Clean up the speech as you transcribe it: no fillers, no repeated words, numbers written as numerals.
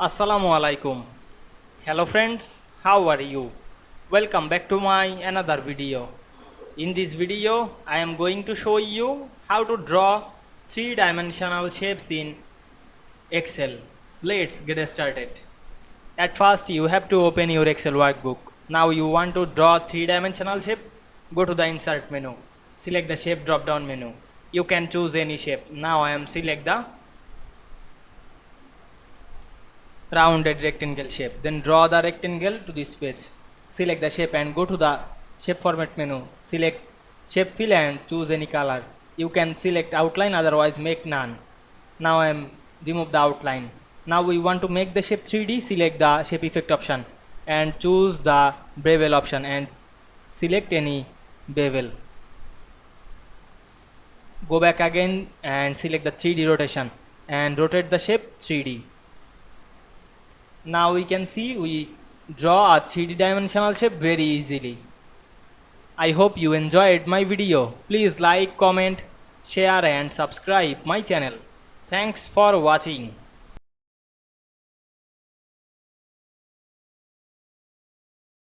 Assalamu Walaikum. Hello friends, how are you? Welcome back to my another video. In this video, I am going to show you how to draw three-dimensional shapes in Excel. Let's get started. At first, you have to open your Excel workbook. Now you want to draw three-dimensional shape? Go to the Insert menu. Select the Shape drop-down menu. You can choose any shape. Now I am select the rounded rectangle shape. Then draw the rectangle to this page. Select the shape and go to the shape format menu. Select shape fill and choose any color. You can select outline, otherwise make none. Now I am remove the outline. Now we want to make the shape 3D. Select the shape effect option and choose the bevel option and select any bevel. Go back again and select the 3D rotation and rotate the shape 3D. Now we can see we draw a 3D dimensional shape very easily. I hope you enjoyed my video. Please like, comment, share and subscribe my channel. Thanks for watching.